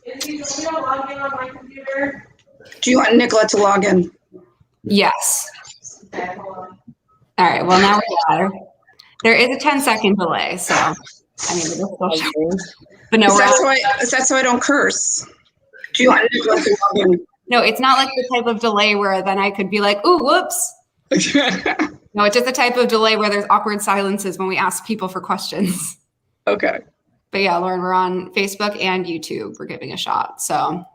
Izzy, do you want to log in on my computer? Do you want Nicola to log in? Yes. Okay, hold on. All right. Well, now we are. There is a 10-second delay, so I mean, it'll still show. But no, Is that so I don't curse? Do you want Nicola to log in? No, it's not like the type of delay where then I could be like, "Ooh, whoops." No, it's just the type of delay where there's awkward silences when we ask people for questions. Okay. But yeah, Lauren, we're on Facebook and YouTube. We're giving a shot. So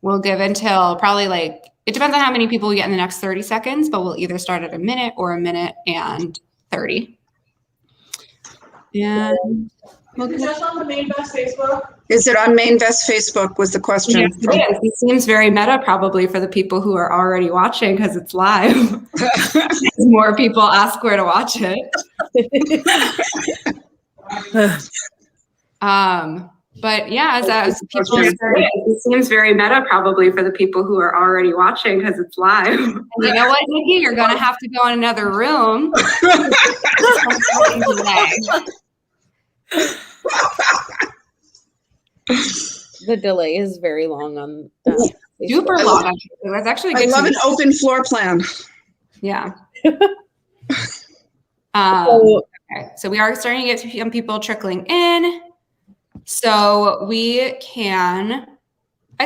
we'll give until probably it depends on how many people we get in the next 30 seconds, but we'll either start at a minute or a minute and 30. And Is it just on the Mainvest Facebook? Is it on Mainvest Facebook was the question. yes, it is. It seems very meta probably for the people who are already watching because it's live. More people ask where to watch it. But yeah, as people started, it seems very meta probably for the people who are already watching because it's live. And you know what, Nikki? You're going to have to go in another room. The delay is very long on super long. That's actually good. I love an open floor plan. Yeah. Okay, so we are starting to get some people trickling in. So I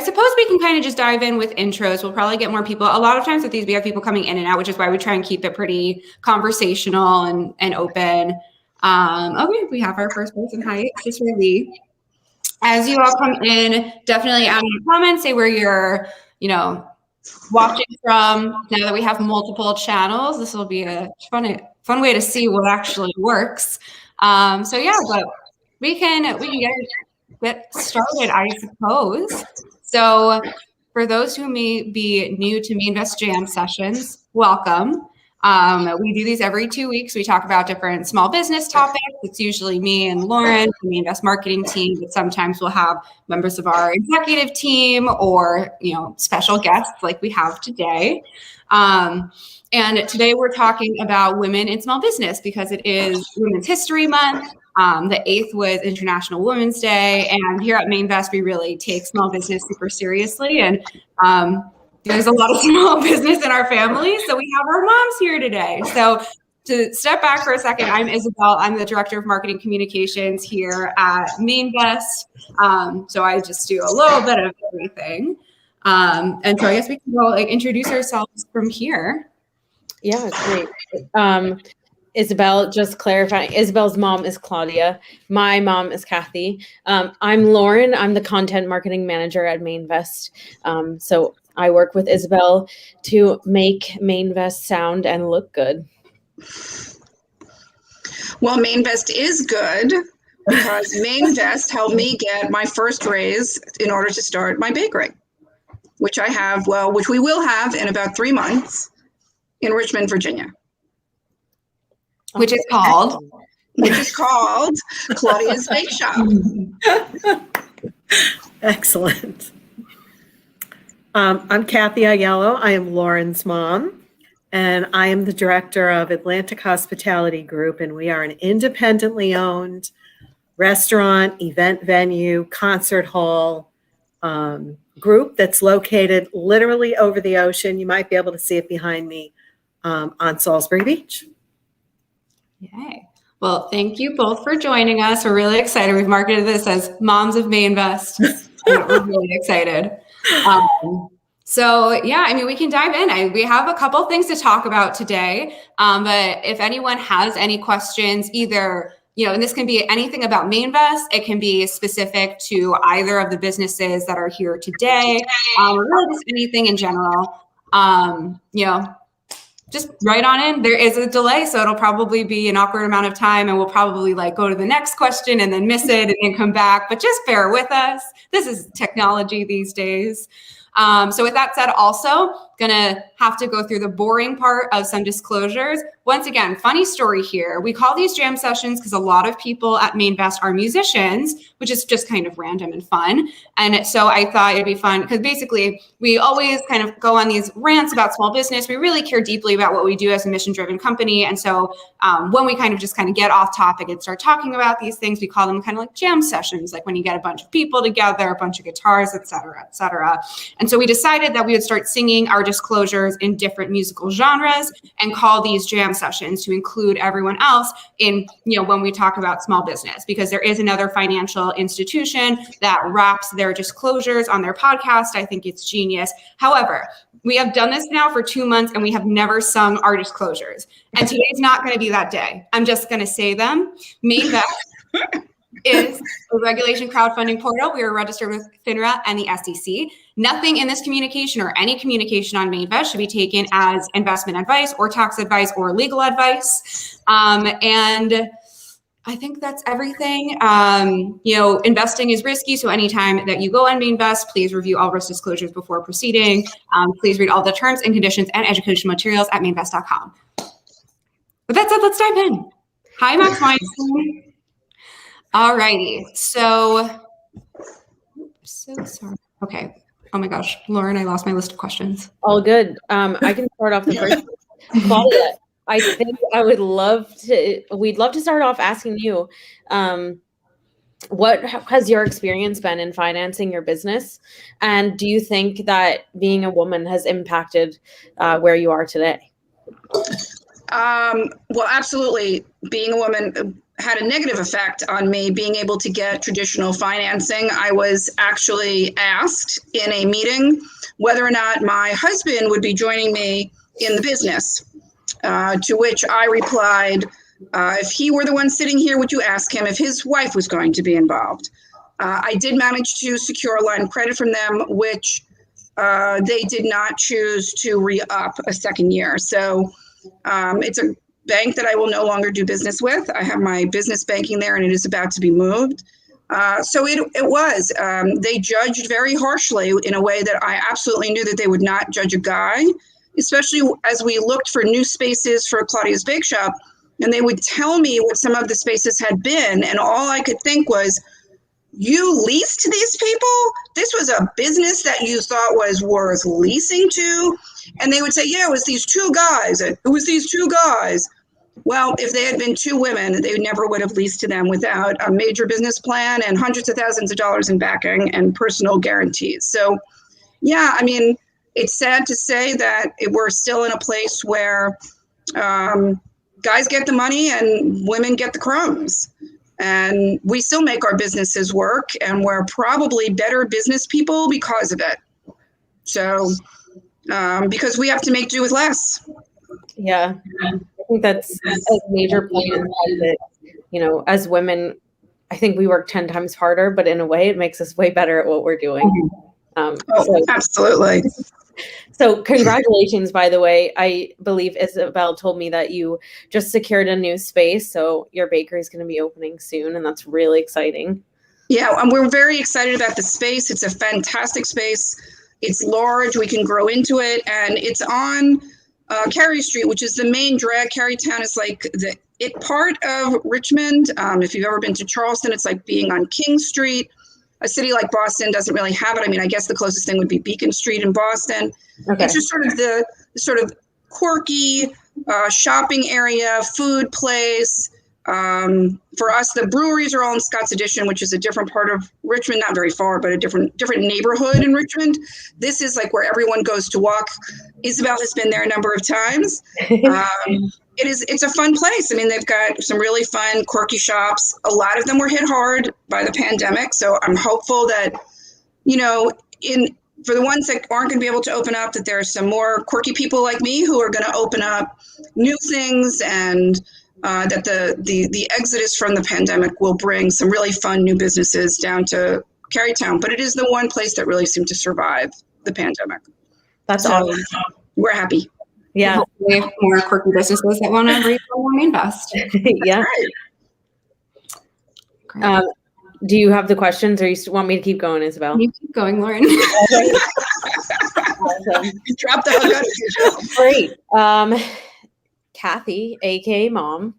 suppose we can kind of just dive in with intros. We'll probably get more people. A lot of times with these, we have people coming in and out, which is why we try and keep it pretty conversational and open. Okay, we have our first person. Hi, it's Lee. As you all come in, definitely add in comments, say where you're, watching from. Now that we have multiple channels, this will be a fun way to see what actually works. So yeah, but we can get started, I suppose. So for those who may be new to Mainvest Jam sessions, welcome. We do these every 2 weeks. We talk about different small business topics. It's usually me and Lauren from the Mainvest marketing team, but sometimes we'll have members of our executive team or, special guests like we have today. And today we're talking about women in small business because it is Women's History Month. The 8th was International Women's Day. And here at Mainvest, we really take small business super seriously. And there's a lot of small business in our family. So we have our moms here today. So to step back for a second, I'm Isabel. I'm the Director of Marketing Communications here at Mainvest. So I just do a little bit of everything. And so I guess we can go introduce ourselves from here. Yeah, great. Isabel, just clarifying, Isabel's mom is Claudia. My mom is Kathy. I'm Lauren. I'm the Content Marketing Manager at Mainvest. So I work with Isabel to make Mainvest sound and look good. Well, Mainvest is good because Mainvest helped me get my first raise in order to start my bakery, which we will have in about 3 months in Richmond, Virginia. Which is called Claudia's Bake Shop. Excellent. I'm Kathy Aiello. I am Lauren's mom, and I am the director of Atlantic Hospitality Group, and we are an independently owned restaurant, event venue, concert hall group that's located literally over the ocean. You might be able to see it behind me on Salisbury Beach. Yay. Well, thank you both for joining us. We're really excited. We've marketed this as Moms of Mainvest. We're really excited. So yeah, we can dive in. We have a couple things to talk about today. But if anyone has any questions, either, and this can be anything about Mainvest, it can be specific to either of the businesses that are here today, or really just anything in general, just write on in. There is a delay, so it'll probably be an awkward amount of time, and we'll probably go to the next question and then miss it and then come back, but just bear with us. This is technology these days. So with that said, also gonna have to go through the boring part of some disclosures. Once again, funny story here. We call these jam sessions because a lot of people at Mainvest are musicians, which is just kind of random and fun. And so I thought it'd be fun because basically we always kind of go on these rants about small business. We really care deeply about what we do as a mission-driven company. And so when we kind of get off topic and start talking about these things, we call them kind of like jam sessions, like when you get a bunch of people together, a bunch of guitars, et cetera, et cetera. And so we decided that we would start singing our disclosures in different musical genres and call these jam sessions to include everyone else in, when we talk about small business, because there is another financial institution that wraps their disclosures on their podcast. I think it's genius. However, we have done this now for 2 months and we have never sung our disclosures. And today's not going to be that day. I'm just going to say them. Mainvest is a regulation crowdfunding portal. We are registered with FINRA and the SEC. Nothing in this communication or any communication on Mainvest should be taken as investment advice or tax advice or legal advice. And I think that's everything. Investing is risky. So anytime that you go on Mainvest, please review all risk disclosures before proceeding. Please read all the terms and conditions and educational materials at mainvest.com. With that said, let's dive in. Hi, Max Weinstein. All righty. So sorry. Okay. Oh my gosh, Lauren, I lost my list of questions. All good. I can start off the first one. Claudia, I think we'd love to start off asking you, what has your experience been in financing your business? And do you think that being a woman has impacted where you are today? Well, absolutely. Being a woman had a negative effect on me being able to get traditional financing. I was actually asked in a meeting whether or not my husband would be joining me in the business, to which I replied, if he were the one sitting here, would you ask him if his wife was going to be involved? I did manage to secure a line of credit from them, which they did not choose to re-up a second year. So it's a bank that I will no longer do business with. I have my business banking there and it is about to be moved. So it was. They judged very harshly in a way that I absolutely knew that they would not judge a guy, especially as we looked for new spaces for Claudia's Bake Shop. And they would tell me what some of the spaces had been. And all I could think was, you leased to these people? This was a business that you thought was worth leasing to? And they would say, yeah, it was these two guys. It was these two guys. Well, if they had been two women, they never would have leased to them without a major business plan and hundreds of thousands of dollars in backing and personal guarantees. So, yeah, I mean, it's sad to say that we're still in a place where guys get the money and women get the crumbs. And we still make our businesses work, and we're probably better business people because of it. So, because we have to make do with less. Yeah, I think that's a major point in that, as women, I think we work 10 times harder, but in a way it makes us way better at what we're doing. Absolutely. So congratulations, by the way. I believe Isabel told me that you just secured a new space. So your bakery is going to be opening soon, and that's really exciting. Yeah, and we're very excited about the space. It's a fantastic space. It's large. We can grow into it. And it's on Cary Street, which is the main drag. Carytown is like the it part of Richmond. If you've ever been to Charleston, it's like being on King Street. A city like Boston doesn't really have it. I mean, I guess the closest thing would be Beacon Street in Boston. Okay. It's just sort of the sort of quirky shopping area, food place. For us, the breweries are all in Scott's Addition, which is a different part of Richmond, not very far, but a different neighborhood in Richmond. This is like where everyone goes to walk. Isabel has been there a number of times. It's a fun place. I mean, they've got some really fun, quirky shops. A lot of them were hit hard by the pandemic. So I'm hopeful that, for the ones that aren't going to be able to open up, that there are some more quirky people like me who are going to open up new things, and that the exodus from the pandemic will bring some really fun new businesses down to Carytown. But it is the one place that really seemed to survive the pandemic. That's so awesome. We're happy. Yeah. Hopefully more quirky businesses that want to breathe more Mainvest. Yeah. Right. Do you have the questions, or you want me to keep going, Isabel? You keep going, Lauren. Awesome. Drop the hook on yourself. Great. Kathy, aka Mom,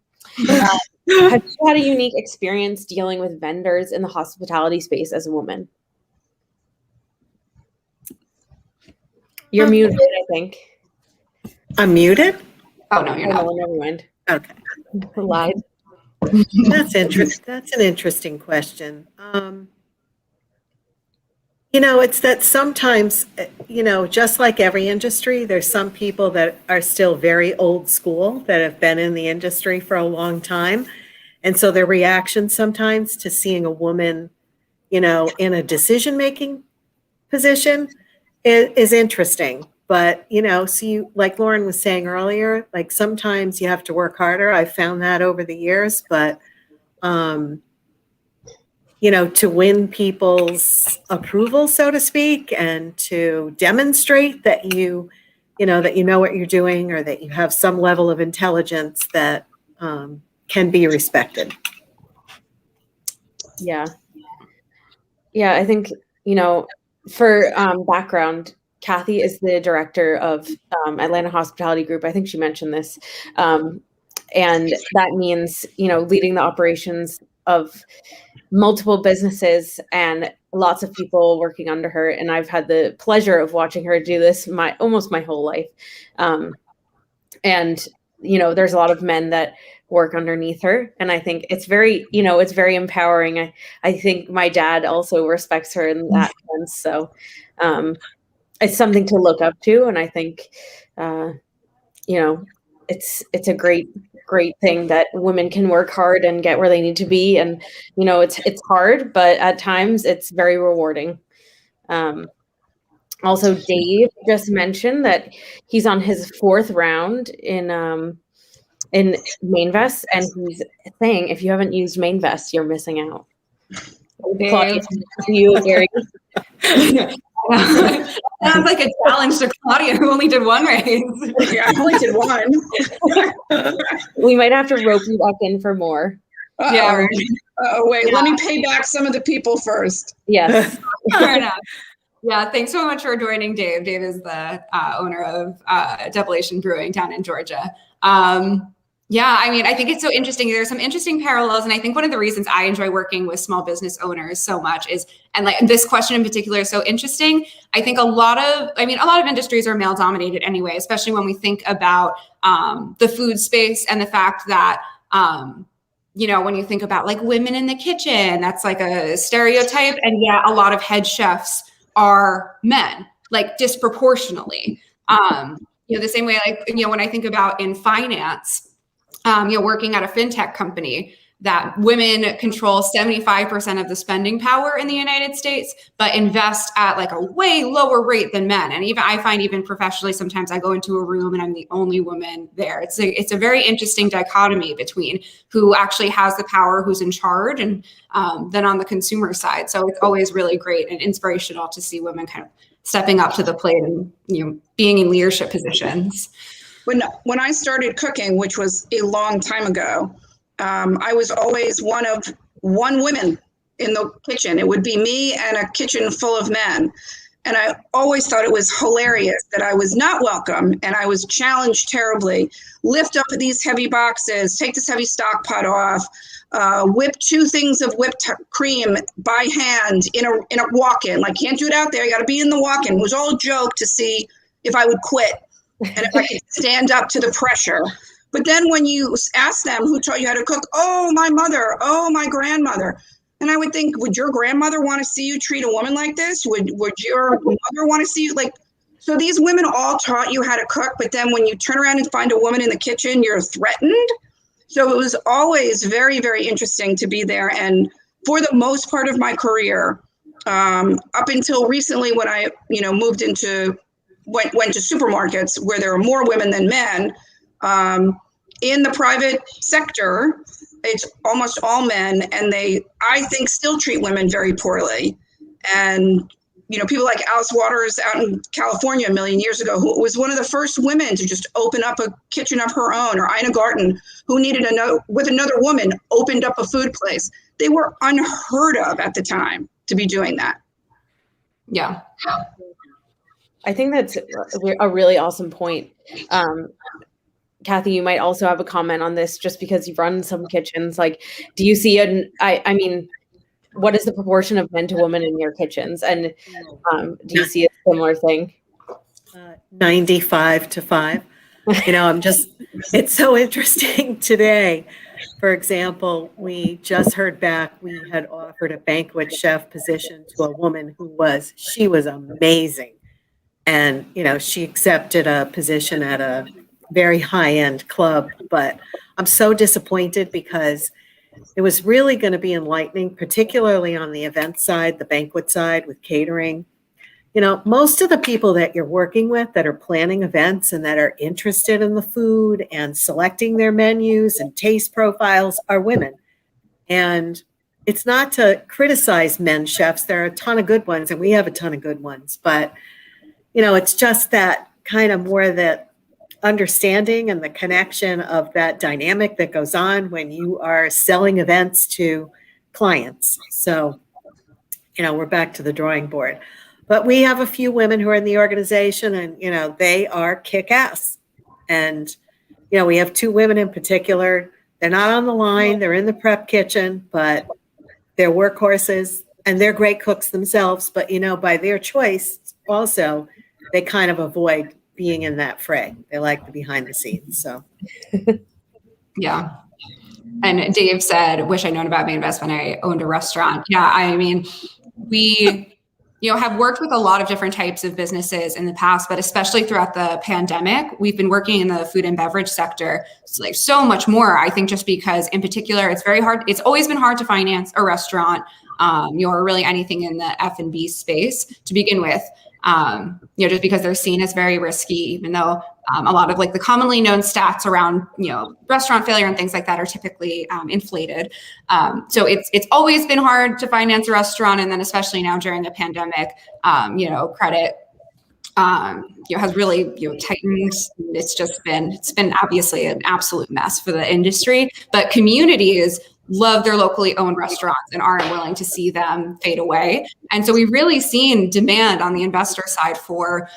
have you had a unique experience dealing with vendors in the hospitality space as a woman? You're muted, I think. I'm muted? Oh, no, you're Oh, not. no, never mind. Okay. Lied. That's interesting. That's an interesting question. It's that sometimes, just like every industry, there's some people that are still very old school that have been in the industry for a long time. And so their reaction sometimes to seeing a woman, in a decision-making position is interesting. But, so like Lauren was saying earlier, like sometimes you have to work harder. I've found that over the years, but, to win people's approval, so to speak, and to demonstrate that you know what you're doing or that you have some level of intelligence that can be respected. Yeah. Yeah, I think, for background, Kathy is the director of Atlanta Hospitality Group. I think she mentioned this. And that means, leading the operations of multiple businesses and lots of people working under her. And I've had the pleasure of watching her do this almost my whole life. And, there's a lot of men that work underneath her. And I think it's very, it's very empowering. I think my dad also respects her in that sense. So it's something to look up to. And I think, it's a great thing that women can work hard and get where they need to be. And, it's hard, but at times it's very rewarding. Also, Dave just mentioned that he's on his 4th round in Mainvest, and he's saying if you haven't used Mainvest, you're missing out. Claudia, you, Gary. Sounds like a challenge to Claudia, who only did 1 raise. Yeah, I only did 1. We might have to rope you back in for more. Yeah, right. Wait, let me pay back some of the people first. Yes. Fair enough. Yeah, thanks so much for joining, Dave. Dave is the owner of Devilation Brewing down in Georgia. Yeah, I mean, I think it's so interesting. There's some interesting parallels. And I think one of the reasons I enjoy working with small business owners so much is, and like this question in particular is so interesting. I think a lot of industries are male dominated anyway, especially when we think about the food space and the fact that, when you think about like women in the kitchen, that's like a stereotype. And yeah, a lot of head chefs are men, like disproportionately. The same way, like, when I think about in finance, working at a fintech company, that women control 75% of the spending power in the United States, but invest at like a way lower rate than men. And even I find even professionally, sometimes I go into a room and I'm the only woman there. It's a very interesting dichotomy between who actually has the power, who's in charge, and then on the consumer side. So it's always really great and inspirational to see women kind of stepping up to the plate and being in leadership positions. When I started cooking, which was a long time ago, I was always one woman in the kitchen. It would be me and a kitchen full of men. And I always thought it was hilarious that I was not welcome and I was challenged terribly. Lift up these heavy boxes, take this heavy stock pot off, whip 2 things of whipped cream by hand in a walk-in. Like, can't do it out there. You got to be in the walk-in. It was all a joke to see if I would quit and if I could stand up to the pressure. But then when you ask them who taught you how to cook, oh, my mother, oh, my grandmother. And I would think, would your grandmother want to see you treat a woman like this? Would your mother want to see you like? So these women all taught you how to cook, but then when you turn around and find a woman in the kitchen, you're threatened. So it was always very, very interesting to be there. And for the most part of my career, up until recently when I, moved into, went to supermarkets where there are more women than men, in the private sector, it's almost all men, and they, I think, still treat women very poorly. And, people like Alice Waters out in California a million years ago, who was one of the first women to just open up a kitchen of her own, or Ina Garten, who needed with another woman, opened up a food place. They were unheard of at the time to be doing that. Yeah. I think that's a really awesome point. Kathy, you might also have a comment on this just because you've run some kitchens. Like, do you see I mean, what is the proportion of men to women in your kitchens? And do you see a similar thing? 95 to 5. It's so interesting today. For example, we just heard back, we had offered a banquet chef position to a woman she was amazing. And, she accepted a position at a very high-end club, but I'm so disappointed because it was really going to be enlightening, particularly on the event side, the banquet side with catering. Most of the people that you're working with that are planning events and that are interested in the food and selecting their menus and taste profiles are women. And it's not to criticize men chefs. There are a ton of good ones, and we have a ton of good ones. But, it's just that kind of more that understanding and the connection of that dynamic that goes on when you are selling events to clients. So, we're back to the drawing board. But we have a few women who are in the organization, and, they are kick-ass. And, we have 2 women in particular. They're not on the line. They're in the prep kitchen, but they're workhorses, and they're great cooks themselves. But, by their choice also, they kind of avoid being in that fray. They like the behind the scenes. So, yeah. And Dave said, wish I'd known about Mainvest when I owned a restaurant. Yeah. I mean, we, have worked with a lot of different types of businesses in the past, but especially throughout the pandemic, we've been working in the food and beverage sector. It's like so much more, I think, just because in particular, it's very hard. It's always been hard to finance a restaurant, or really anything in the F&B space to begin with. Just because they're seen as very risky, even though a lot of like the commonly known stats around, restaurant failure and things like that are typically inflated. So it's always been hard to finance a restaurant. And then especially now during the pandemic, credit, has really, tightened. It's been obviously an absolute mess for the industry, but communities love their locally owned restaurants and aren't willing to see them fade away. And so we've really seen demand on the investor side for,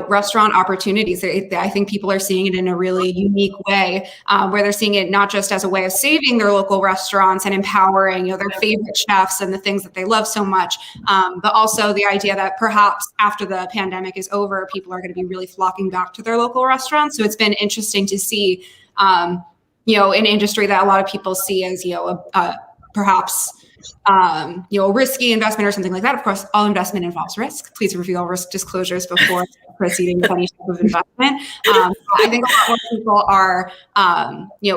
restaurant opportunities. I think people are seeing it in a really unique way, where they're seeing it not just as a way of saving their local restaurants and empowering, their favorite chefs and the things that they love so much, but also the idea that perhaps after the pandemic is over, people are going to be really flocking back to their local restaurants. So it's been interesting to see, an industry that a lot of people see as, perhaps, a risky investment or something like that. Of course, all investment involves risk. Please review all risk disclosures before proceeding with any type of investment. I think a lot more people are,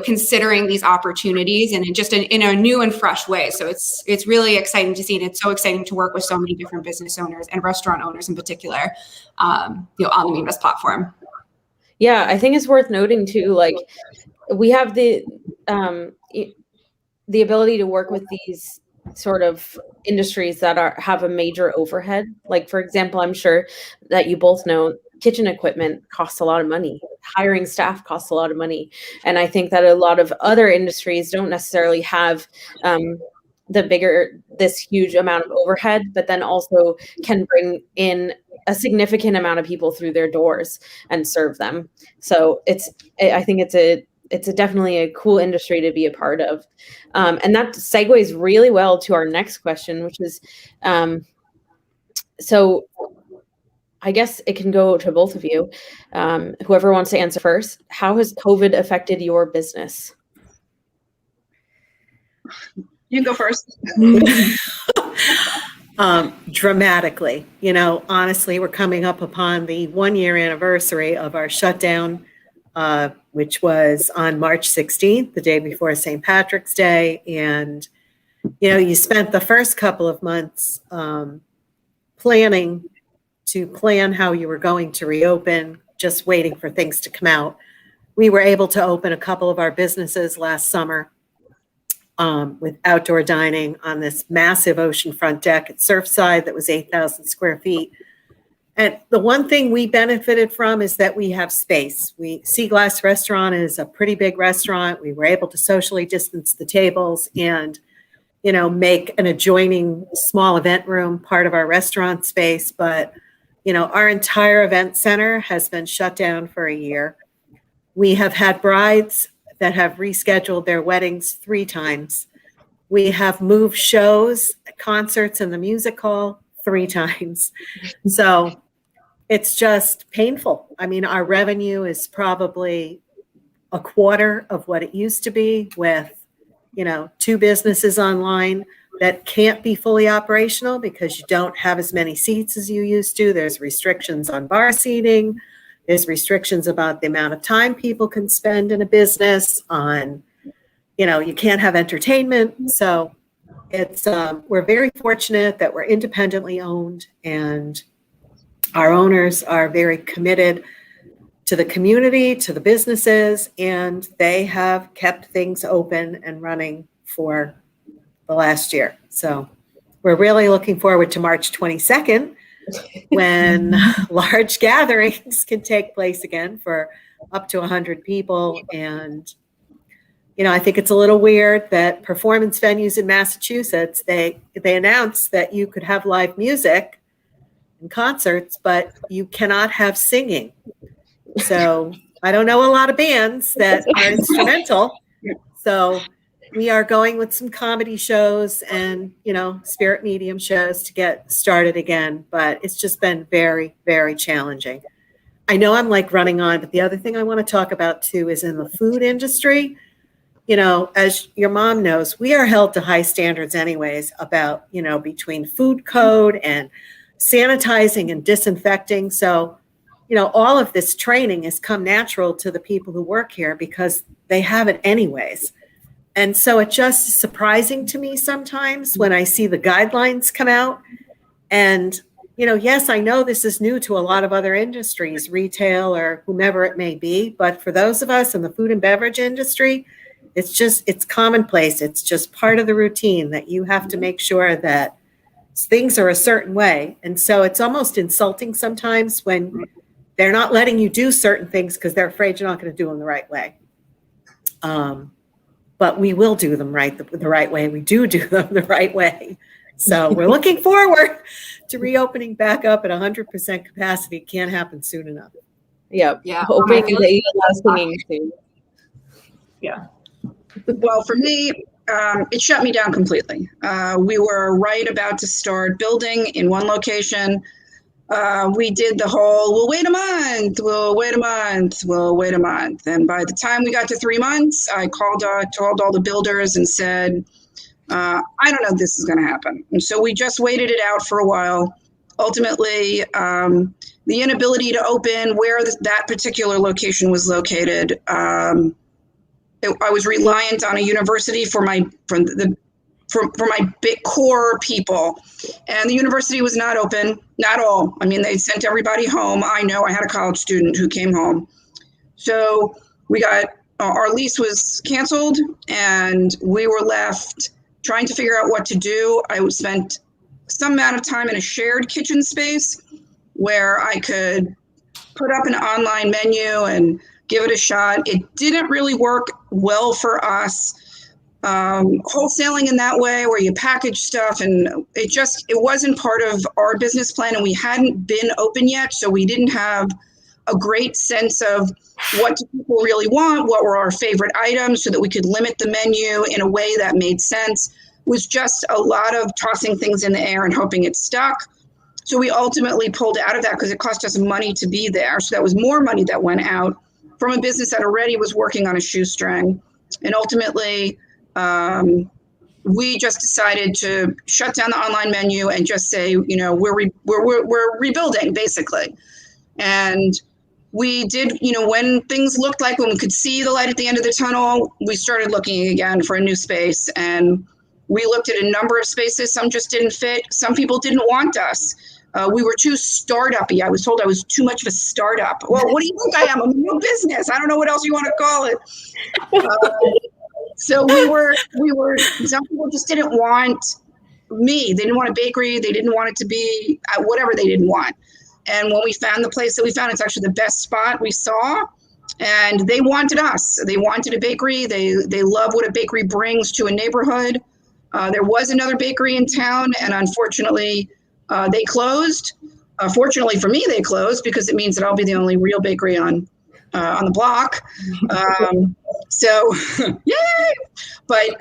considering these opportunities and in a new and fresh way. So it's really exciting to see, and it's so exciting to work with so many different business owners and restaurant owners in particular, on the Mainvest platform. Yeah, I think it's worth noting too, like we have the ability to work with these sort of industries that have a major overhead. Like, for example, I'm sure that you both know kitchen equipment costs a lot of money. Hiring staff costs a lot of money. And I think that a lot of other industries don't necessarily have this huge amount of overhead, but then also can bring in a significant amount of people through their doors and serve them. So I think it's definitely a cool industry to be a part of. And that segues really well to our next question, which is, so I guess it can go to both of you. Whoever wants to answer first, how has COVID affected your business? You can go first. Dramatically. Honestly, we're coming up upon the 1-year anniversary of our shutdown, which was on March 16th, the day before St. Patrick's Day. And, you spent the first couple of months planning how you were going to reopen, just waiting for things to come out. We were able to open a couple of our businesses last summer with outdoor dining on this massive oceanfront deck at Surfside that was 8,000 square feet. And the one thing we benefited from is that we have space. Sea Glass Restaurant is a pretty big restaurant. We were able to socially distance the tables and, make an adjoining small event room part of our restaurant space. But Our entire event center has been shut down for a year. We have had brides that have rescheduled their weddings 3 times. We have moved shows, concerts in the music hall 3 times. So it's just painful. I mean, our revenue is probably a quarter of what it used to be with, 2 businesses online that can't be fully operational because you don't have as many seats as you used to. There's restrictions on bar seating. There's restrictions about the amount of time people can spend in a business on, you can't have entertainment. So it's, we're very fortunate that we're independently owned, and our owners are very committed to the community, to the businesses, and they have kept things open and running for the last year. So we're really looking forward to March 22nd when large gatherings can take place again for up to 100 people. And, I think it's a little weird that performance venues in Massachusetts, they announced that you could have live music and concerts, but you cannot have singing. So I don't know a lot of bands that are instrumental. So we are going with some comedy shows and, spirit medium shows to get started again. But it's just been very, very challenging. I know I'm running on, but the other thing I want to talk about too is in the food industry. As your mom knows, we are held to high standards anyways about, between food code and sanitizing and disinfecting. So, all of this training has come natural to the people who work here because they have it anyways. And so it just is surprising to me sometimes when I see the guidelines come out. And, yes, I know this is new to a lot of other industries, retail or whomever it may be. But for those of us in the food and beverage industry, it's commonplace. It's just part of the routine that you have to make sure that things are a certain way. And so it's almost insulting sometimes when they're not letting you do certain things because they're afraid you're not going to do them the right way. But we will do them the right way. We do them the right way. So we're looking forward to reopening back up at 100% capacity. Can't happen soon enough. Yep. Yeah. Hoping that you allow singing soon. Yeah. Well, for me, it shut me down completely. We were right about to start building in one location. We did the whole, we'll wait a month, we'll wait a month, we'll wait a month. And by the time we got to 3 months, I told all the builders and said, I don't know if this is going to happen. And so we just waited it out for a while. Ultimately, the inability to open where that particular location was located, I was reliant on a university for my big core people, and the university was not open, not all. I mean, they sent everybody home. I know I had a college student who came home. So we got, our lease was canceled and we were left trying to figure out what to do. I spent some amount of time in a shared kitchen space where I could put up an online menu and give it a shot. It didn't really work well for us. Wholesaling in that way where you package stuff, and it wasn't part of our business plan, and we hadn't been open yet, so we didn't have a great sense of what do people really want, what were our favorite items, so that we could limit the menu in a way that made sense. It was just a lot of tossing things in the air and hoping it stuck. So we ultimately pulled out of that because it cost us money to be there. So that was more money that went out from a business that already was working on a shoestring. And ultimately, we just decided to shut down the online menu and just say, we're rebuilding basically. And we did, when things looked like, when we could see the light at the end of the tunnel, we started looking again for a new space. And we looked at a number of spaces. Some just didn't fit. Some people didn't want us. We were too startup-y. I was told I was too much of a startup. Well, what do you think I am? I'm a new business. I don't know what else you want to call it. So we were, some people just didn't want me. They didn't want a bakery. They didn't want it to be whatever they didn't want. And when we found the place that we found, it's actually the best spot we saw. And they wanted us. They wanted a bakery. They love what a bakery brings to a neighborhood. There was another bakery in town, and unfortunately, they closed. Fortunately for me, they closed because it means that I'll be the only real bakery on the block. So, yay! But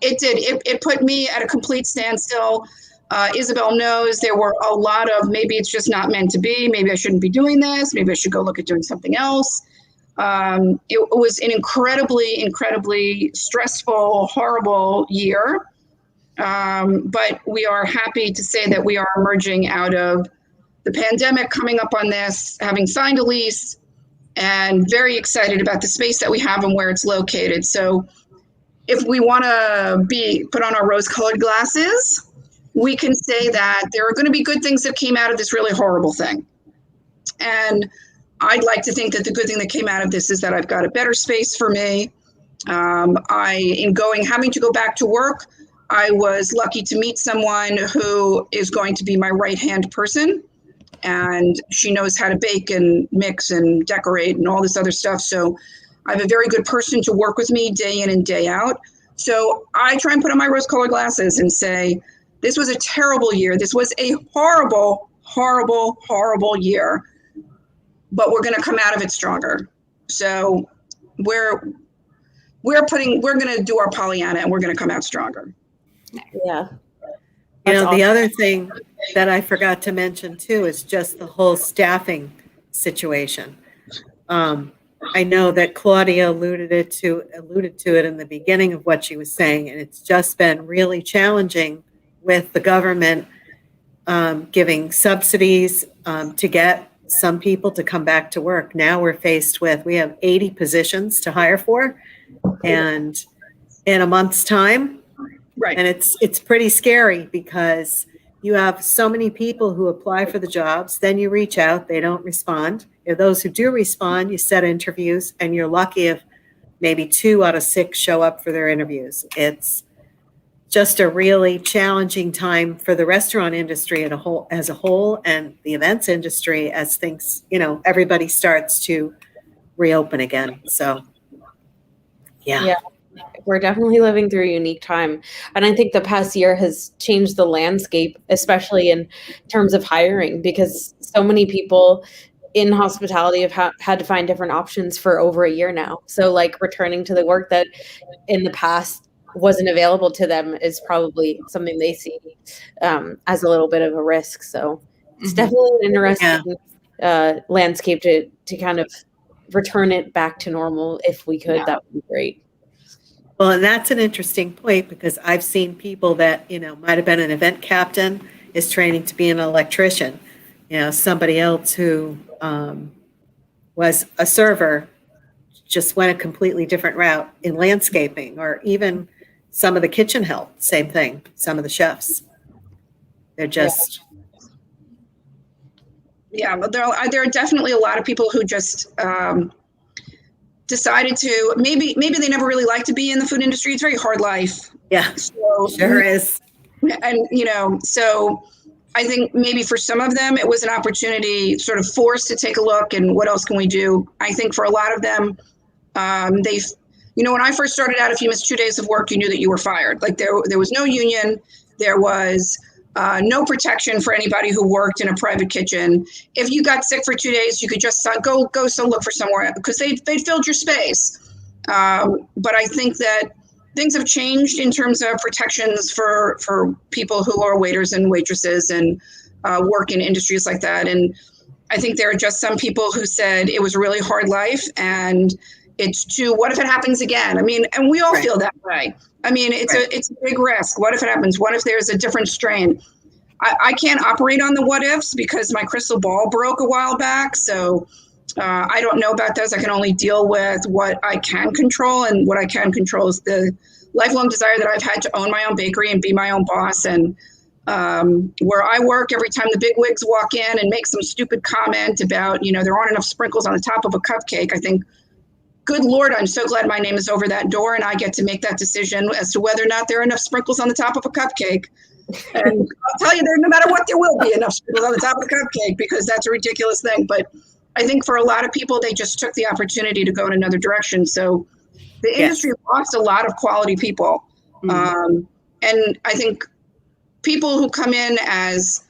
it put me at a complete standstill. Isabel knows there were a lot of maybe it's just not meant to be. Maybe I shouldn't be doing this. Maybe I should go look at doing something else. It was an incredibly stressful, horrible year. But we are happy to say that we are emerging out of the pandemic, coming up on this, having signed a lease, and very excited about the space that we have and where it's located. So if we want to put on our rose-colored glasses, we can say that there are going to be good things that came out of this really horrible thing. And I'd like to think that the good thing that came out of this is that I've got a better space for me. Having to go back to work, I was lucky to meet someone who is going to be my right-hand person. And she knows how to bake and mix and decorate and all this other stuff. So I have a very good person to work with me day in and day out. So I try and put on my rose-colored glasses and say, this was a terrible year. This was a horrible, horrible, horrible year. But we're going to come out of it stronger. So we're going to do our Pollyanna and we're going to come out stronger. Yeah. The other thing that I forgot to mention too is just the whole staffing situation. I know that Claudia alluded to it in the beginning of what she was saying, and it's just been really challenging with the government giving subsidies to get some people to come back to work. Now we're faced with, we have 80 positions to hire for, and in a month's time. Right. And it's pretty scary because you have so many people who apply for the jobs, then you reach out, they don't respond. If those who do respond, you set interviews, and you're lucky if maybe 2 out of 6 show up for their interviews. It's just a really challenging time for the restaurant industry as a whole, and the events industry as things, everybody starts to reopen again. So, yeah. We're definitely living through a unique time. And I think the past year has changed the landscape, especially in terms of hiring, because so many people in hospitality have had to find different options for over a year now. So like returning to the work that in the past wasn't available to them is probably something they see as a little bit of a risk. So it's definitely an interesting landscape to kind of return it back to normal. If we could, that would be great. Well, and that's an interesting point because I've seen people that, might have been an event captain is training to be an electrician. Somebody else who was a server just went a completely different route in landscaping, or even some of the kitchen help, same thing. Some of the chefs, they're just. Yeah, but there are definitely a lot of people who just decided to, maybe they never really liked to be in the food industry. It's a very hard life. Yeah, so, sure is. And, so I think maybe for some of them, it was an opportunity sort of forced to take a look and what else can we do? I think for a lot of them, when I first started out, if you missed 2 days of work, you knew that you were fired. Like there was no union. There was no protection for anybody who worked in a private kitchen. If you got sick for 2 days, you could just go look for somewhere because they filled your space. But I think that things have changed in terms of protections for people who are waiters and waitresses and work in industries like that. And I think there are just some people who said it was a really hard life, and what if it happens again? I mean, and we all feel that way. I mean, it's a big risk. What if it happens? What if there's a different strain? I can't operate on the what ifs because my crystal ball broke a while back. So I don't know about those. I can only deal with what I can control. And what I can control is the lifelong desire that I've had to own my own bakery and be my own boss. And where I work, every time the big wigs walk in and make some stupid comment about, there aren't enough sprinkles on the top of a cupcake, I think, good Lord, I'm so glad my name is over that door and I get to make that decision as to whether or not there are enough sprinkles on the top of a cupcake. And I'll tell you, no matter what, there will be enough sprinkles on the top of a cupcake because that's a ridiculous thing. But I think for a lot of people, they just took the opportunity to go in another direction. So the industry lost a lot of quality people. And I think people who come in as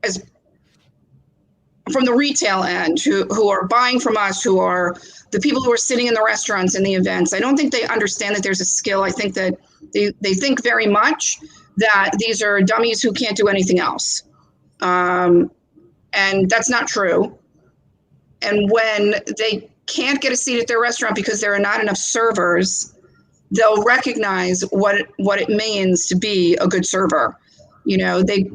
as from the retail end, who are buying from us, who are the people who are sitting in the restaurants and the events, I don't think they understand that there's a skill. I think that they think very much that these are dummies who can't do anything else. And that's not true. And when they can't get a seat at their restaurant because there are not enough servers, they'll recognize what it means to be a good server. You know, they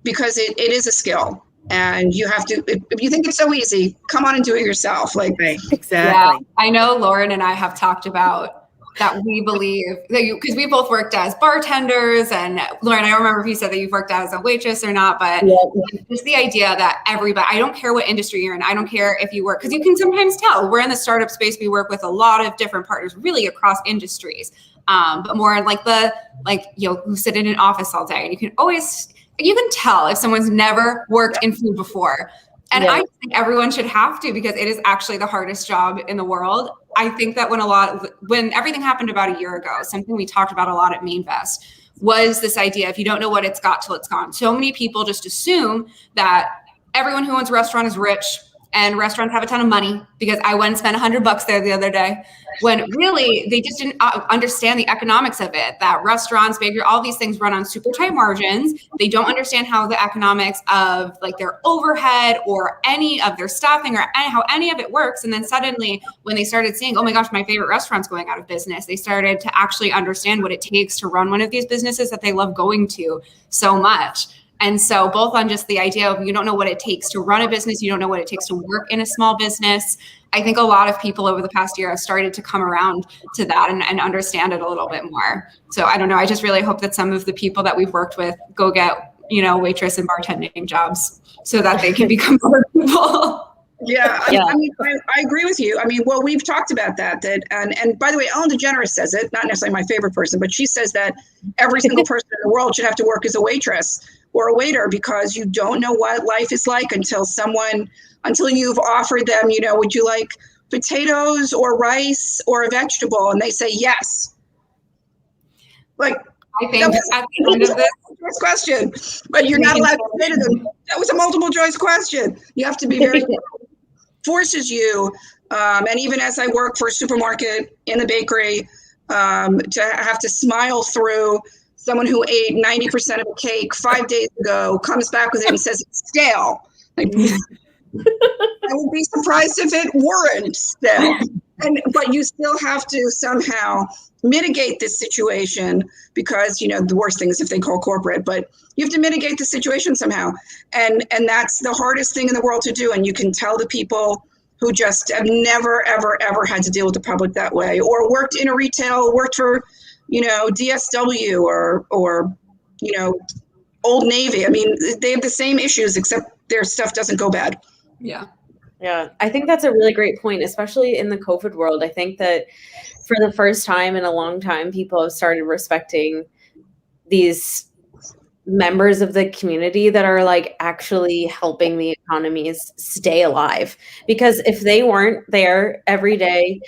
because it is a skill. And you have to, if you think it's so easy, come on and do it yourself. Like, Right, Yeah, exactly. I know Lauren and I have talked about that. We believe that because we both worked as bartenders, and Lauren, I don't remember if you said that you've worked as a waitress or not, but just the idea that everybody, I don't care what industry you're in, I don't care if you work, because you can sometimes tell. We're in the startup space, we work with a lot of different partners, really across industries, but more like who sit in an office all day, and you can tell if someone's never worked in food before. And I think everyone should have to, because it is actually the hardest job in the world. I think that when everything happened about a year ago, something we talked about a lot at Mainvest was this idea, if you don't know what it's got till it's gone. So many people just assume that everyone who owns a restaurant is rich and restaurants have a ton of money, because I went and spent $100 there the other day, when really they just didn't understand the economics of it, that restaurants, bakery, all these things run on super tight margins. They don't understand how the economics of like their overhead or any of their staffing or how any of it works. And then suddenly when they started seeing, oh my gosh, my favorite restaurant's going out of business, they started to actually understand what it takes to run one of these businesses that they love going to so much. And so both on just the idea of you don't know what it takes to run a business, you don't know what it takes to work in a small business. I think a lot of people over the past year have started to come around to that and understand it a little bit more. So I don't know. I just really hope that some of the people that we've worked with go get, waitress and bartending jobs so that they can become other people. Yeah, I mean, I agree with you. I mean, well, we've talked about that, and by the way, Ellen DeGeneres says it, not necessarily my favorite person, but she says that every single person in the world should have to work as a waitress or a waiter, because you don't know what life is like until you've offered them, would you like potatoes or rice or a vegetable? And they say yes. Like, I think at the end of this question, but you're not allowed to say to them, that was a multiple choice question. You have to be very forces you, and even as I work for a supermarket in the bakery, to have to smile through someone who ate 90% of a cake 5 days ago, comes back with it and says it's stale. Like, I would be surprised if it weren't stale. But you still have to somehow mitigate this situation, because the worst thing is if they call corporate, but you have to mitigate the situation somehow, and that's the hardest thing in the world to do. And you can tell the people who just have never ever had to deal with the public that way, or worked in a retail, worked for DSW or Old Navy. I mean, they have the same issues, except their stuff doesn't go bad. Yeah, I think that's a really great point, especially in the COVID world. I think that for the first time in a long time, people have started respecting these members of the community that are like actually helping the economies stay alive. Because if they weren't there every day,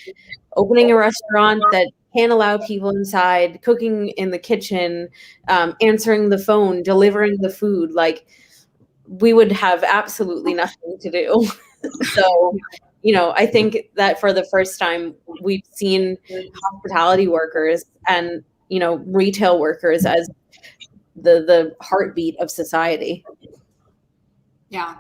opening a restaurant that can't allow people inside, cooking in the kitchen, answering the phone, delivering the food, like, we would have absolutely nothing to do. So, I think that for the first time, we've seen hospitality workers and, retail workers as the heartbeat of society. Yeah,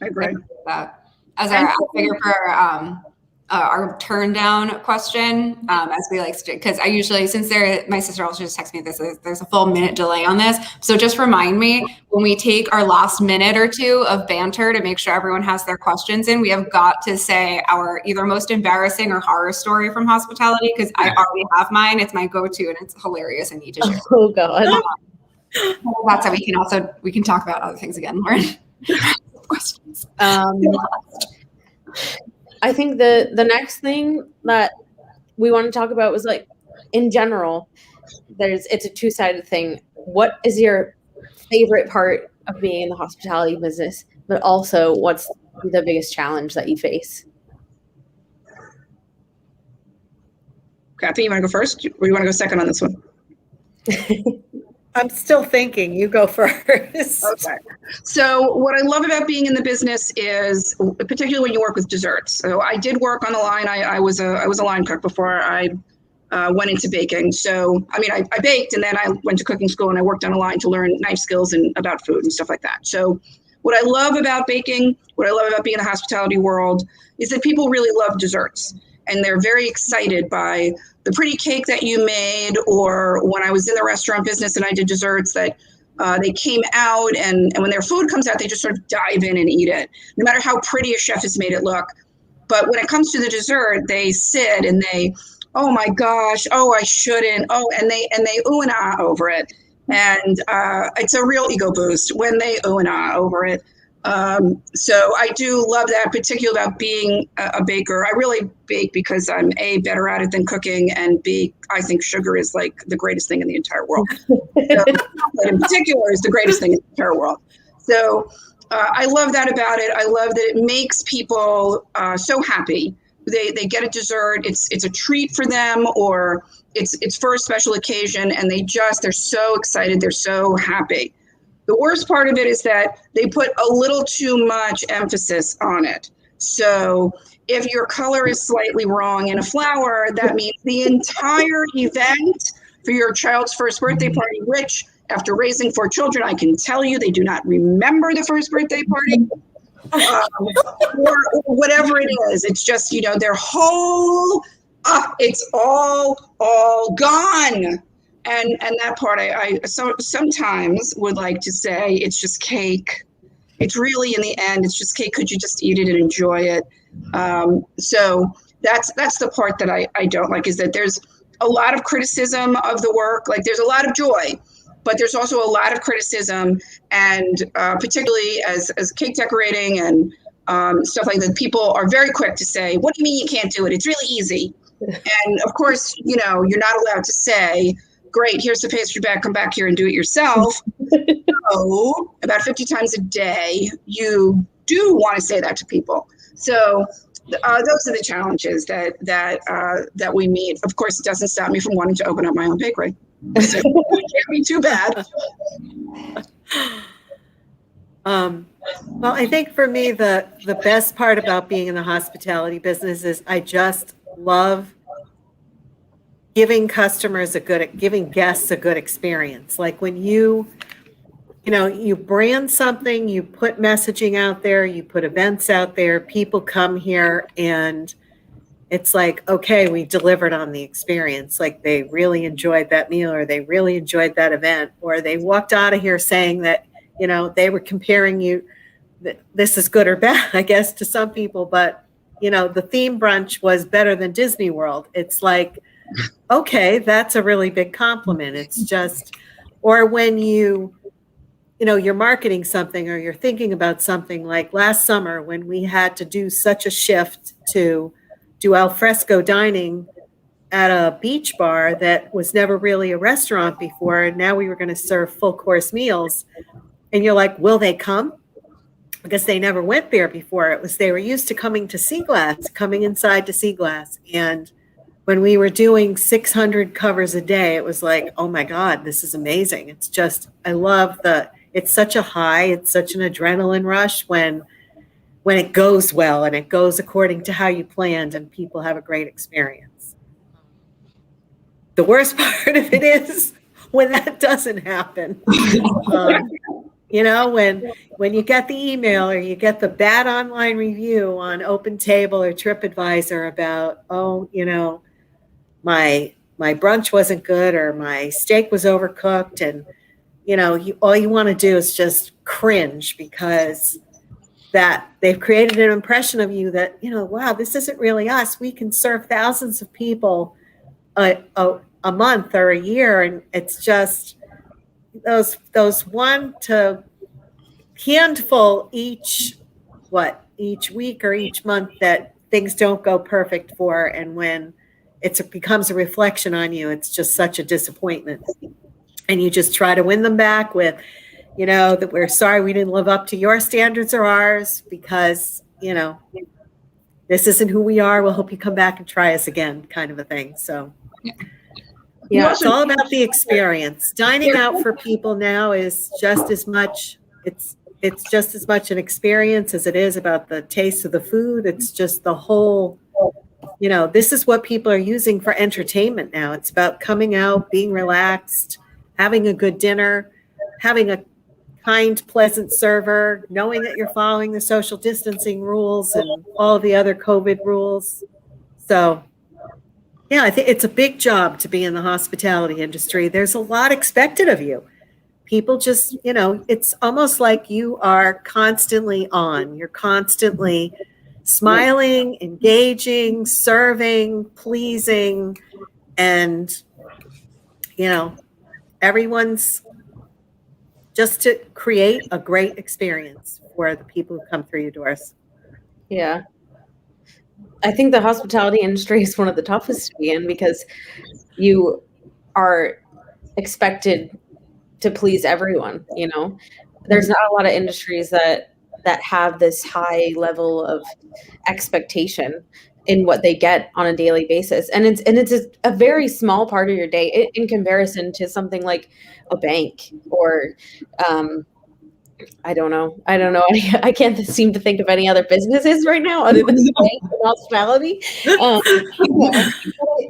I agree. That as our figure for our turn down question, as we like to, because I usually, since my sister also just texted me this, there's a full minute delay on this. So just remind me when we take our last minute or two of banter to make sure everyone has their questions in, we have got to say our either most embarrassing or horror story from hospitality, because I already have mine. It's my go-to and it's hilarious. I need to share. Oh God. That's how we can talk about other things again, Lauren. Questions. I think the next thing that we want to talk about was, like, in general, it's a two-sided thing. What is your favorite part of being in the hospitality business, but also what's the biggest challenge that you face? Kathy, you want to go first, or you want to go second on this one? I'm still thinking. You go first. Okay. So what I love about being in the business is, particularly when you work with desserts. So I did work on the line. I was a line cook before I went into baking. So, I mean, I baked and then I went to cooking school and I worked on a line to learn knife skills and about food and stuff like that. So what I love about baking, what I love about being in the hospitality world is that people really love desserts and they're very excited by the pretty cake that you made, or when I was in the restaurant business and I did desserts that they came out and when their food comes out, they just sort of dive in and eat it, no matter how pretty a chef has made it look. But when it comes to the dessert, they sit and they, oh my gosh, oh, I shouldn't. Oh, and they ooh and ah over it. And it's a real ego boost when they ooh and ah over it. So I do love that, particularly about being a baker. I really bake because I'm A, better at it than cooking, and B, I think sugar is like the greatest thing in the entire world. So, in particular is the greatest thing in the entire world. So I love that about it. I love that it makes people so happy. They get a dessert, it's a treat for them, or it's for a special occasion, and they're so excited, they're so happy. The worst part of it is that they put a little too much emphasis on it. So if your color is slightly wrong in a flower, that means the entire event for your child's first birthday party, which after raising 4 children, I can tell you they do not remember the first birthday party. Or whatever it is, it's just, their whole, it's all gone. And that part, I sometimes would like to say it's just cake. It's really, in the end, it's just cake. Could you just eat it and enjoy it? So that's the part that I don't like, is that there's a lot of criticism of the work. Like, there's a lot of joy, but there's also a lot of criticism, and particularly as cake decorating and stuff like that, people are very quick to say, what do you mean you can't do it? It's really easy. And of course, you're not allowed to say, great, here's the pastry bag, come back here and do it yourself. So about 50 times a day, you do want to say that to people. So those are the challenges that we meet. Of course, it doesn't stop me from wanting to open up my own bakery. So it can't be too bad. Well, I think for me, the best part about being in the hospitality business is I just love giving guests a good experience. Like when you brand something, you put messaging out there, you put events out there, people come here and it's like, okay, we delivered on the experience. Like they really enjoyed that meal, or they really enjoyed that event, or they walked out of here saying that, they were comparing you, that this is good or bad, I guess, to some people, but the theme brunch was better than Disney World. It's like, okay, that's a really big compliment. It's just, or when you're marketing something or you're thinking about something, like last summer when we had to do such a shift to do al fresco dining at a beach bar that was never really a restaurant before. And now we were going to serve full course meals. And you're like, will they come? Because they never went there before. They were used to coming inside to Sea Glass. And when we were doing 600 covers a day, it was like, oh my God, this is amazing. It's just, I love it's such a high, it's such an adrenaline rush when it goes well and it goes according to how you planned and people have a great experience. The worst part of it is when that doesn't happen. When you get the email or you get the bad online review on OpenTable or TripAdvisor about, my brunch wasn't good or my steak was overcooked, and all you want to do is just cringe because that they've created an impression of you that, wow, this isn't really us. We can serve thousands of people a month or a year, and it's just those one to handful each week or each month that things don't go perfect for, and when it becomes a reflection on you, it's just such a disappointment. And you just try to win them back with, that we're sorry we didn't live up to your standards or ours, because, this isn't who we are. We'll hope you come back and try us again, kind of a thing. So Yeah, it's all about the experience. Dining out for people now is just as much, it's just as much an experience as it is about the taste of the food. It's just the whole, this is what people are using for entertainment now. It's about coming out, being relaxed, having a good dinner, having a kind, pleasant server, knowing that you're following the social distancing rules and all the other COVID rules. So, yeah, I think it's a big job to be in the hospitality industry. There's a lot expected of you. People just, it's almost like you are constantly on. You're constantly smiling, engaging, serving, pleasing, and, everyone's just to create a great experience for the people who come through your doors. Yeah. I think the hospitality industry is one of the toughest to be in because you are expected to please everyone, There's not a lot of industries that have this high level of expectation in what they get on a daily basis. And it's a very small part of your day in comparison to something like a bank or I don't know. I can't seem to think of any other businesses right now other than bank and hospitality.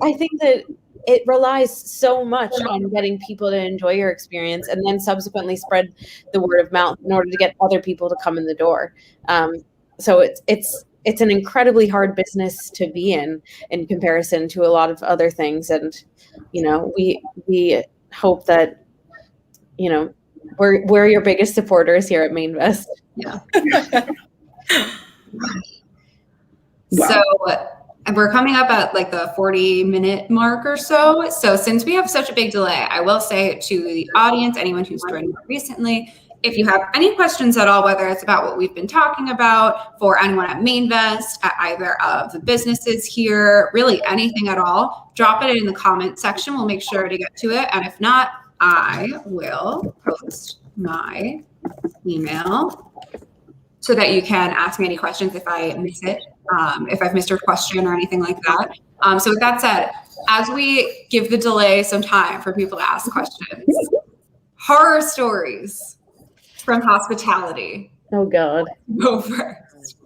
I think that it relies so much on getting people to enjoy your experience and then subsequently spread the word of mouth in order to get other people to come in the door. So it's an incredibly hard business to be in comparison to a lot of other things. And, we hope that, we're your biggest supporters here at Mainvest. Yeah. So we're coming up at like the 40-minute mark or so. So since we have such a big delay, I will say to the audience, anyone who's joined recently, if you have any questions at all, whether it's about what we've been talking about, for anyone at Mainvest, at either of the businesses here, really anything at all, drop it in the comment section. We'll make sure to get to it. And if not, I will post my email so that you can ask me any questions if I miss it, if I've missed your question or anything like that. So with that said, as we give the delay some time for people to ask questions, horror stories from hospitality. Oh, God. Go first.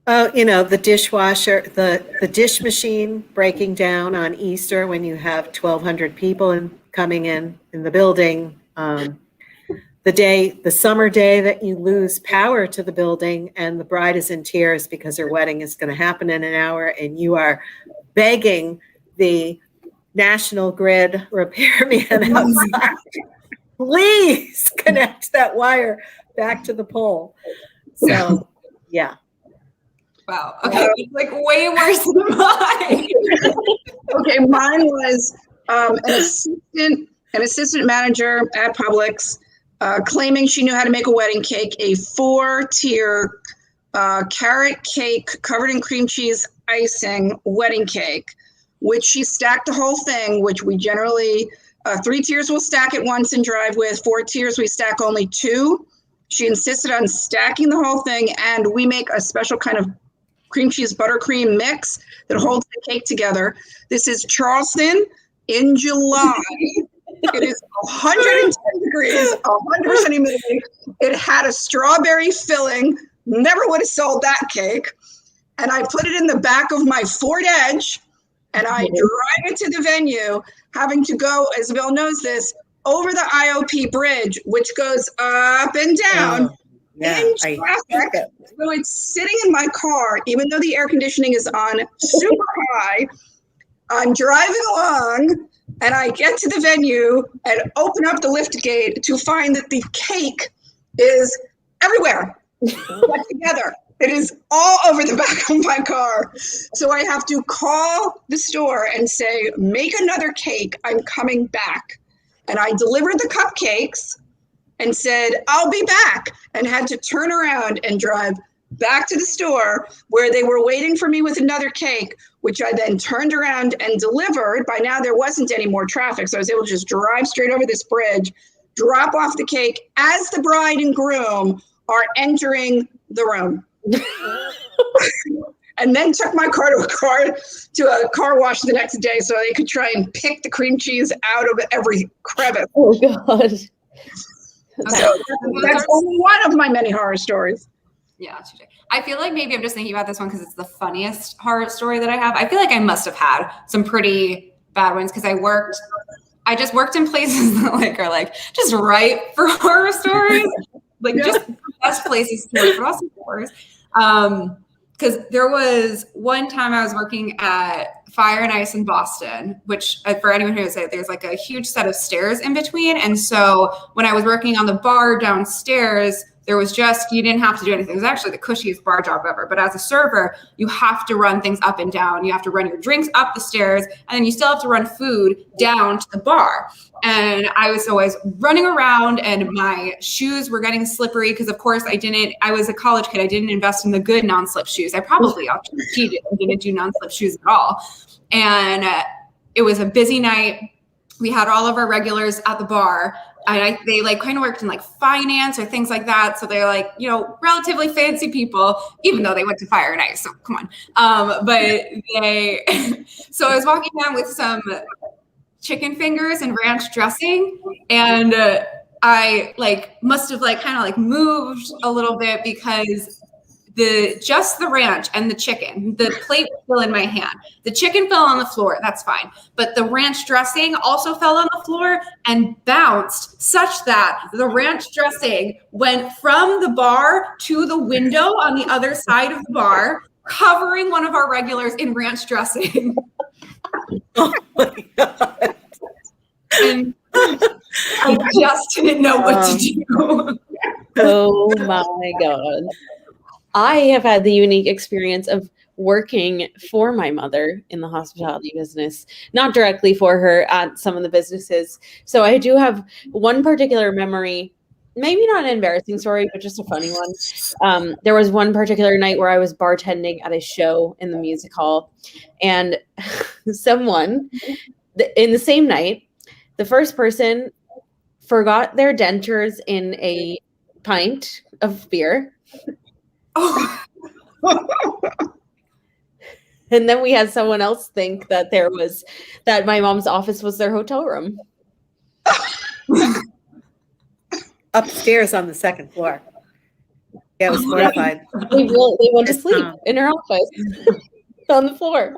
Oh, the dishwasher, the dish machine breaking down on Easter when you have 1,200 people coming in the building. The summer day that you lose power to the building and the bride is in tears because her wedding is going to happen in an hour and you are begging the National Grid repairman outside, please connect that wire back to the pole. So, yeah. Wow. Okay. It's like way worse than mine. Okay, mine was an assistant manager at Publix claiming she knew how to make a wedding cake, a 4-tier carrot cake covered in cream cheese icing wedding cake, which she stacked the whole thing, which we generally, 3 tiers we'll stack it once and drive with, 4 tiers we stack only 2. She insisted on stacking the whole thing, and we make a special kind of cream cheese buttercream mix that holds the cake together. This is Charleston in July. It is 110 degrees, 100% humidity. It had a strawberry filling. Never would have sold that cake. And I put it in the back of my Ford Edge, and I drive it to the venue, having to go, Isabel knows this, over the IOP bridge, which goes up and down in traffic. So it's sitting in my car, even though the air conditioning is on super high. I'm driving along, and I get to the venue and open up the lift gate to find that the cake is everywhere, put together. It is all over the back of my car. So I have to call the store and say, make another cake. I'm coming back. And I delivered the cupcakes and said, I'll be back, and had to turn around and drive back to the store where they were waiting for me with another cake, which I then turned around and delivered. By now there wasn't any more traffic, so I was able to just drive straight over this bridge, drop off the cake as the bride and groom are entering the room. and then took my car to a car wash the next day so they could try and pick the cream cheese out of every crevice. Oh God. So that's only one of my many horror stories. Yeah, I feel like maybe I'm just thinking about this one because it's the funniest horror story that I have. I feel like I must have had some pretty bad ones because I just worked in places that like are like just ripe for horror stories, like just the best places to work, but also horrors. Because there was one time I was working at Fire and Ice in Boston, which for anyone who knows it, there's like a huge set of stairs in between. And so when I was working on the bar downstairs, there was you didn't have to do anything. It was actually the cushiest bar job ever. But as a server, you have to run things up and down. You have to run your drinks up the stairs, and then you still have to run food down to the bar. And I was always running around, and my shoes were getting slippery because, of course, I was a college kid. I didn't invest in the good non-slip shoes. I probably actually cheated and didn't do non-slip shoes at all. And it was a busy night. We had all of our regulars at the bar. And they like kind of worked in like finance or things like that. So they're like, relatively fancy people, even though they went to Fire and Ice. So come on. So I was walking down with some chicken fingers and ranch dressing. And I like must have like kind of like moved a little bit because just the ranch and the chicken, the plate was still in my hand. The chicken fell on the floor. That's fine. But the ranch dressing also fell on the floor and bounced such that the ranch dressing went from the bar to the window on the other side of the bar, covering one of our regulars in ranch dressing. Oh my God. And I just didn't know what to do. Oh my God. I have had the unique experience of working for my mother in the hospitality business, not directly for her at some of the businesses. So I do have one particular memory, maybe not an embarrassing story, but just a funny one. There was one particular night where I was bartending at a show in the music hall, and someone in the same night, the first person forgot their dentures in a pint of beer. Oh. And then we had someone else think that that my mom's office was their hotel room. Upstairs on the second floor. Yeah, I was horrified. They went to sleep in her office on the floor.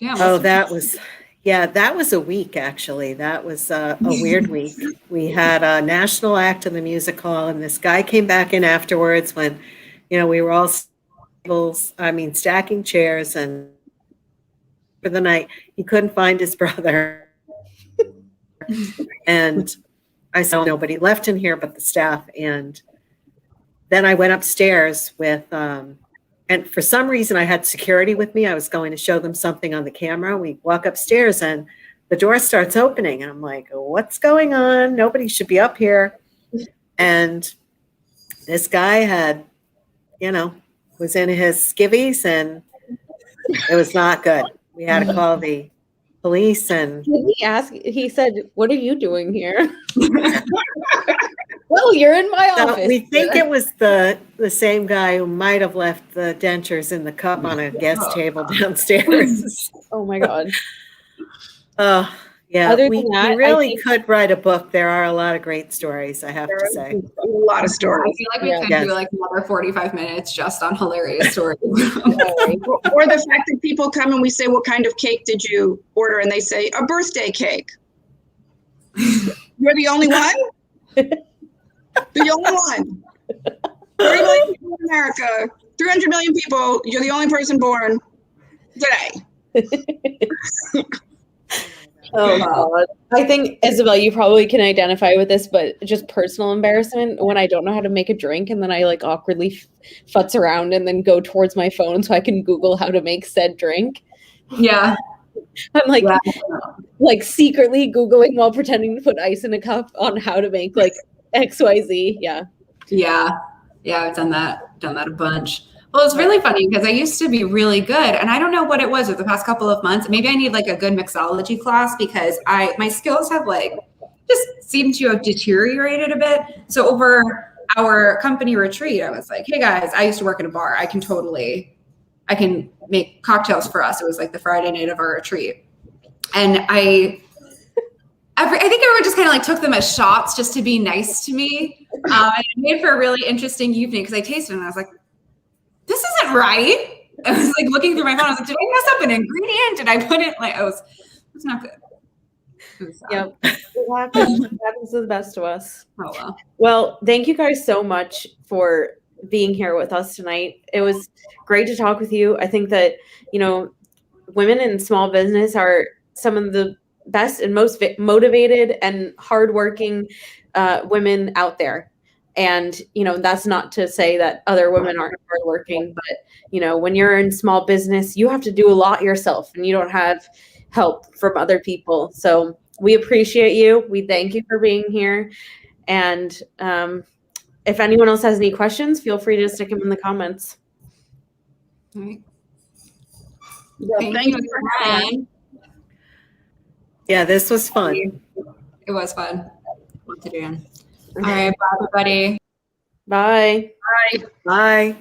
Yeah, Oh, that was a week, actually. That was a weird week. We had a national act in the music hall, and this guy came back in afterwards when, we were all stacking chairs, and for the night, he couldn't find his brother. And I saw nobody left in here but the staff. And then I went upstairs with, and for some reason I had security with me. I was going to show them something on the camera. We walk upstairs and the door starts opening. And I'm like, what's going on? Nobody should be up here. And this guy had, was in his skivvies, and it was not good. We had to call the police. And he said, what are you doing here? Well, you're in my office. We think it was the same guy who might have left the dentures in the cup on a guest table downstairs. Oh my God. Yeah, Other we than that, really could write a book. There are a lot of great stories, I have to say. A lot of I stories. feel like we could do like another 45 minutes just on hilarious stories. Or the fact that people come and we say, what kind of cake did you order? And they say, a birthday cake. You're the only one? The only one. 30 million people in America, 300 million people, you're the only person born today. Oh God. I think, Isabel, you probably can identify with this, but just personal embarrassment when I don't know how to make a drink and then I like awkwardly futz around and then go towards my phone so I can Google how to make said drink. Yeah. I'm like secretly Googling while pretending to put ice in a cup on how to make like XYZ. Yeah. Yeah. Yeah. I've done that a bunch. Well, it's really funny because I used to be really good, and I don't know what it was over the past couple of months. Maybe I need like a good mixology class because my skills have like just seemed to have deteriorated a bit. So over our company retreat, I was like, hey guys, I used to work at a bar. I can totally I can make cocktails for us. It was like the Friday night of our retreat. And I think everyone just kind of like took them as shots just to be nice to me. And it made for a really interesting evening because I tasted it and I was like, this isn't right. I was like looking through my phone. I was like, did I mess up an ingredient? Did I put it like, it's not good. It was sad. Yep. It happens to the best of us. Oh, well. Well, thank you guys so much for being here with us tonight. It was great to talk with you. I think that, women in small business are some of the best and most motivated and hardworking women out there. And, that's not to say that other women aren't hardworking, but, when you're in small business, you have to do a lot yourself and you don't have help from other people. So we appreciate you. We thank you for being here. And if anyone else has any questions, feel free to stick them in the comments. All right. Thank you for having me. Yeah, this was fun. It was fun. What to do again. All right, bye, everybody. Bye. Bye. Bye.